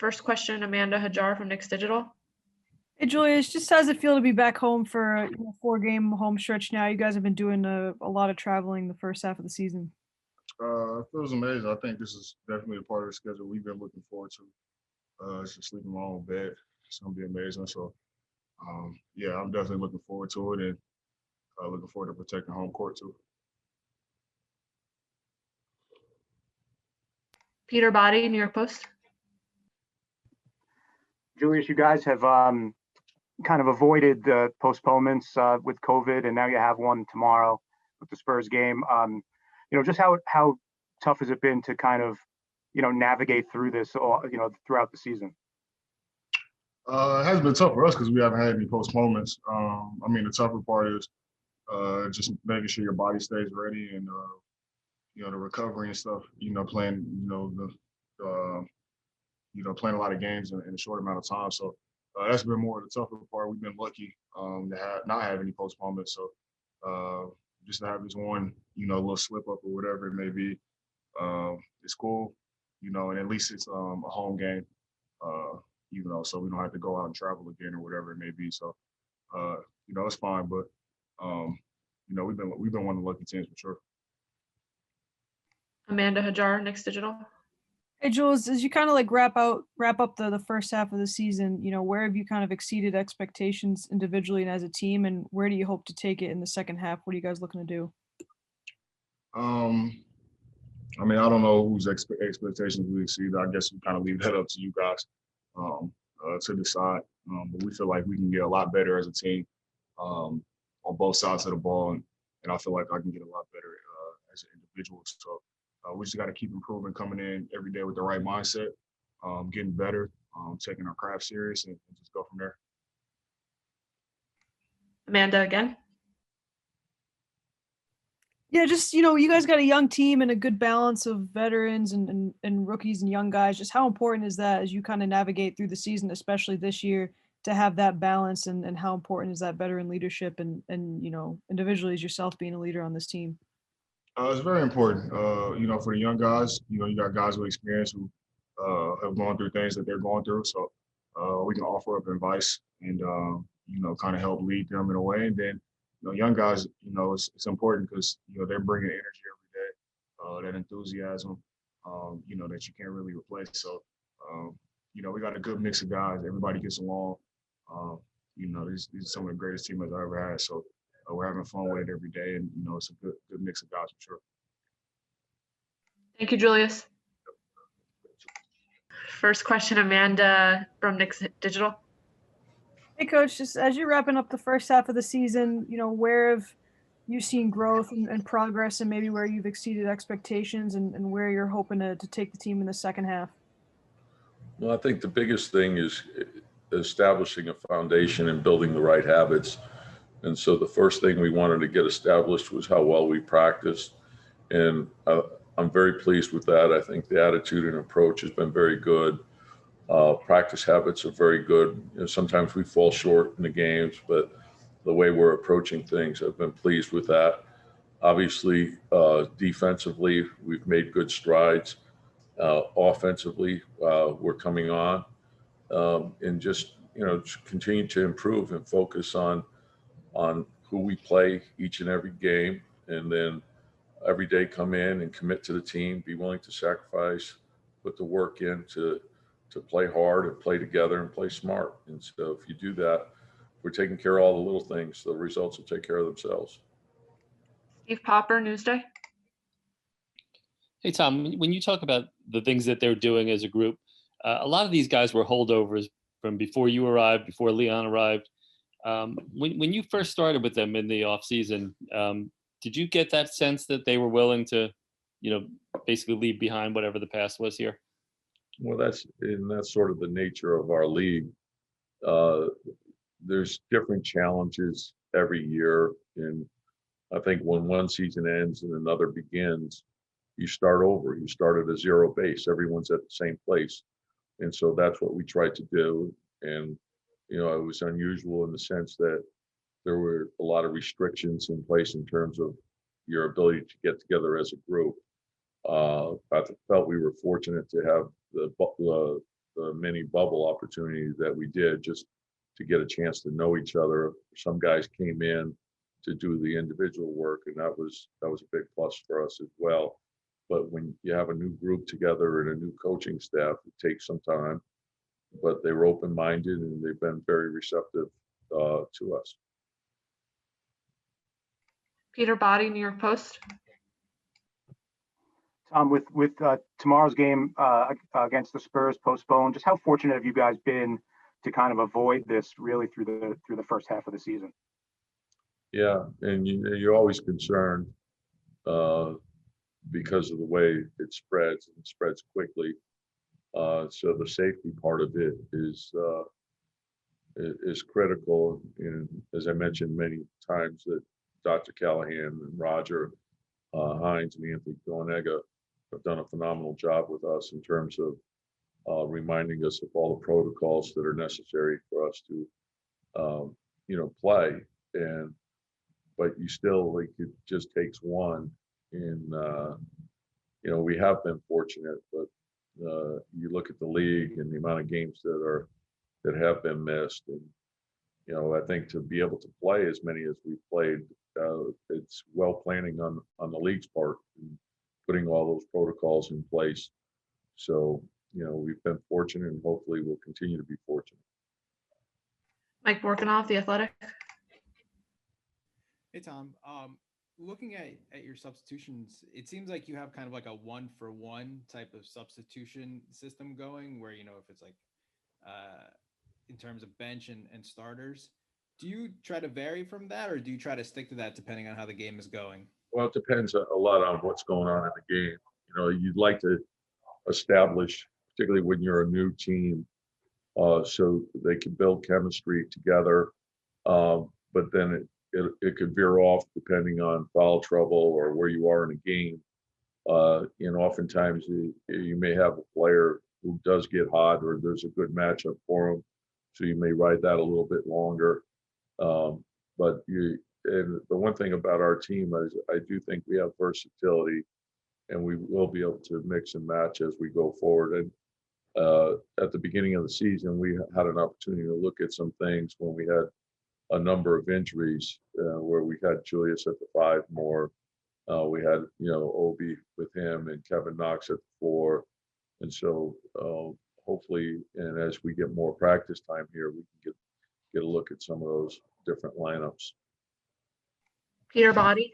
First question, Amanda Hajar from Knicks Digital. Hey, Julius, just how's it feel to be back home for a 4-game home stretch now? You guys have been doing a lot of traveling the first half of the season. It feels amazing. I think this is definitely a part of the schedule we've been looking forward to. It's just sleeping in my own bed. It's going to be amazing. So, yeah, I'm definitely looking forward to it and looking forward to protecting home court too. Peter Body, New York Post. Julius, you guys have kind of avoided the postponements with COVID, and now you have one tomorrow with the Spurs game. Just how tough has it been to kind of, navigate through this, throughout the season? It has been tough for us because we haven't had any postponements. The tougher part is just making sure your body stays ready and, the recovery and stuff, playing, playing a lot of games in a short amount of time. So that's been more of the tougher part. We've been lucky to not have any postponements. So just to have this one, little slip up or whatever it may be, it's cool, and at least it's a home game, so we don't have to go out and travel again or whatever it may be. So, it's fine. But, we've been one of the lucky teams for sure. Amanda Hajar, Knicks Digital. Hey, Jules, as you kind of wrap up the first half of the season, where have you kind of exceeded expectations individually and as a team, and where do you hope to take it in the second half? What are you guys looking to do? I don't know whose expectations we exceed. I guess we kind of leave that up to you guys to decide. But we feel like we can get a lot better as a team on both sides of the ball, and I feel like I can get a lot better as an individual. So we just got to keep improving, coming in every day with the right mindset, getting better, taking our craft serious, and just go from there. Amanda again. Yeah, just, you guys got a young team and a good balance of veterans and rookies and young guys. Just how important is that as you kind of navigate through the season, especially this year, to have that balance, and how important is that veteran leadership and individually as yourself being a leader on this team? It's very important, for the young guys. You got guys with experience who have gone through things that they're going through. So we can offer up advice and, kind of help lead them in a way. And then, young guys, it's important because, they're bringing energy every day, that enthusiasm, that you can't really replace. So, we got a good mix of guys. Everybody gets along. These are some of the greatest teammates I ever had. So we're having fun with it every day. And, it's a good mix of guys for sure. Thank you, Julius. First question, Amanda from Knicks Digital. Hey, Coach, just as you're wrapping up the first half of the season, where have you seen growth and progress, and maybe where you've exceeded expectations, and where you're hoping to take the team in the second half? Well, I think the biggest thing is establishing a foundation and building the right habits. And so the first thing we wanted to get established was how well we practiced. And I'm very pleased with that. I think the attitude and approach has been very good. Practice habits are very good. Sometimes we fall short in the games, but the way we're approaching things, I've been pleased with that. Obviously, defensively, we've made good strides. Offensively, we're coming on, and just continue to improve and focus on who we play each and every game, and then every day come in and commit to the team, be willing to sacrifice, put the work in to play hard and play together and play smart. And so if you do that, we're taking care of all the little things, the results will take care of themselves. Steve Popper, Newsday. Hey, Tom, when you talk about the things that they're doing as a group, a lot of these guys were holdovers from before you arrived, before Leon arrived. When you first started with them in the offseason, did you get that sense that they were willing to, basically leave behind whatever the past was here? Well, that's sort of the nature of our league. There's different challenges every year. And I think when one season ends and another begins, you start over. You start at a zero base. Everyone's at the same place. And so that's what we tried to do. And, it was unusual in the sense that there were a lot of restrictions in place in terms of your ability to get together as a group. I felt we were fortunate to have the the mini bubble opportunity that we did, just to get a chance to know each other. Some guys came in to do the individual work, and that was a big plus for us as well. But when you have a new group together and a new coaching staff, it takes some time. But they were open-minded and they've been very receptive to us. Peter Body, New York Post. Tom, with tomorrow's game against the Spurs postponed, just how fortunate have you guys been to kind of avoid this really through the first half of the season? Yeah, and you're always concerned because of the way it spreads, and it spreads quickly. So the safety part of it is critical. And as I mentioned many times, that Dr. Callahan and Roger Hines and Anthony Gonega have done a phenomenal job with us in terms of reminding us of all the protocols that are necessary for us to, play. But you still, like, it just takes one. And, we have been fortunate, but you look at the league and the amount of games that have been missed. And, I think to be able to play as many as we've played, it's well planning on the league's part and putting all those protocols in place. So, we've been fortunate, and hopefully we'll continue to be fortunate. Mike Borkinoff, The Athletic. Hey, Tom. Looking at your substitutions, it seems like you have kind of like a 1-for-1 type of substitution system going, where, if it's like in terms of bench and starters. Do you try to vary from that, or do you try to stick to that depending on how the game is going? Well, it depends a lot on what's going on in the game. You'd like to establish, particularly when you're a new team, so they can build chemistry together. But then it could veer off depending on foul trouble or where you are in a game. Oftentimes you may have a player who does get hot, or there's a good matchup for him, so you may ride that a little bit longer. And the one thing about our team is I do think we have versatility, and we will be able to mix and match as we go forward. And at the beginning of the season, we had an opportunity to look at some things when we had a number of injuries, where we had Julius at the 5 more. We had, Obi with him and Kevin Knox at the 4. And so hopefully, and as we get more practice time here, we can get a look at some of those different lineups. Peter Body.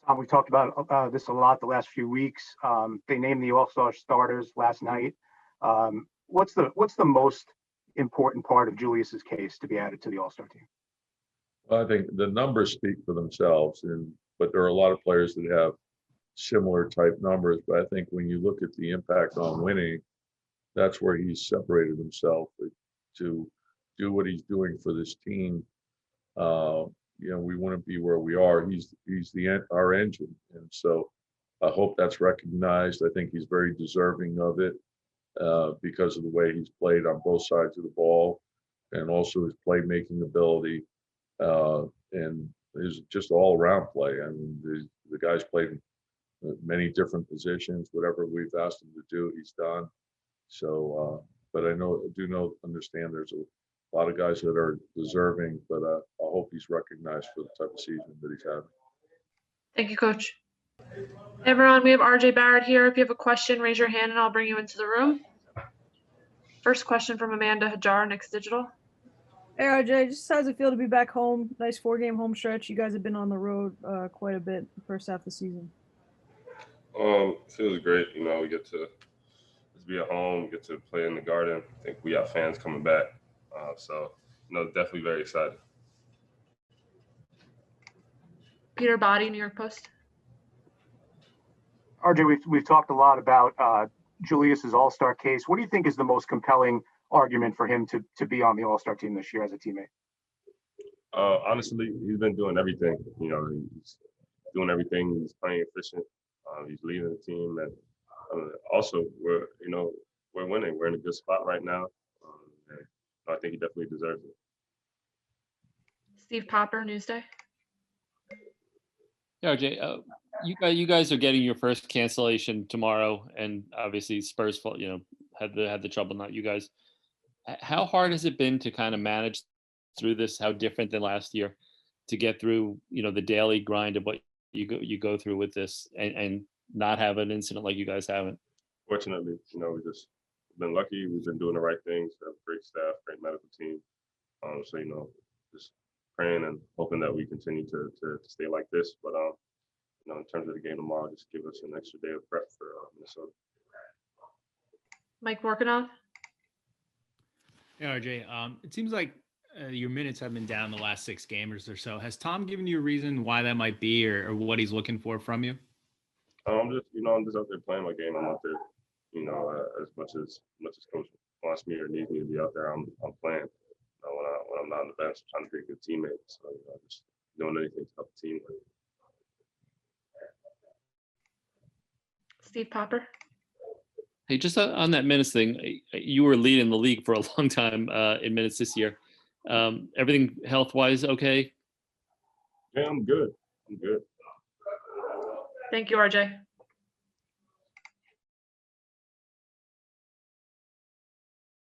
Tom, we talked about this a lot the last few weeks. They named the All-Star starters last night. What's the most important part of Julius's case to be added to the All-Star team? Well, I think the numbers speak for themselves, but there are a lot of players that have similar type numbers. But I think when you look at the impact on winning, that's where he's separated himself to do what he's doing for this team. We wouldn't be where we are. He's our engine, and so I hope that's recognized. I think he's very deserving of it because of the way he's played on both sides of the ball, and also his playmaking ability and his just all-around play. I mean, the guy's played in many different positions. Whatever we've asked him to do, he's done. So, but I understand there's a lot of guys that are deserving, but I hope he's recognized for the type of season that he's having. Thank you, Coach. Hey, everyone, we have RJ Barrett here. If you have a question, raise your hand and I'll bring you into the room. First question from Amanda Hajar, Knicks Digital. Hey, RJ, just how does it feel to be back home? Nice 4-game home stretch. You guys have been on the road quite a bit the first half of the season. Feels great. We get to just be at home, get to play in the Garden. I think we have fans coming back. So, definitely very excited. Peter Body, New York Post. RJ, we've talked a lot about Julius's All-Star case. What do you think is the most compelling argument for him to be on the All-Star team this year as a teammate? Honestly, he's been doing everything. He's doing everything. He's playing efficient. He's leading the team, and also we're winning. We're in a good spot right now. And I think he definitely deserves it. Steve Popper, Newsday. Yeah, RJ, you guys are getting your first cancellation tomorrow, and obviously Spurs, had the trouble, not you guys. How hard has it been to kind of manage through this? How different than last year to get through, the daily grind of what you go through with this, and not have an incident like you guys haven't? Fortunately, we just been lucky. We've been doing the right things. We have a great staff, great medical team. So just praying and hoping that we continue to stay like this. But in terms of the game tomorrow, just give us an extra day of prep for Minnesota. Mike Vorkunov. Yeah, RJ, it seems like your minutes have been down the last 6 games or so. Has Tom given you a reason why that might be, or what he's looking for from you? I'm just out there playing my game. I'm out there, as much as coach wants me or needs me to be out there, I'm playing. When I'm not on the bench, I'm trying to be a good teammate. So just doing anything to help the team. Steve Popper. Hey, just on that minutes thing, you were leading the league for a long time in minutes this year. Everything health-wise okay? Yeah, I'm good. Thank you, RJ.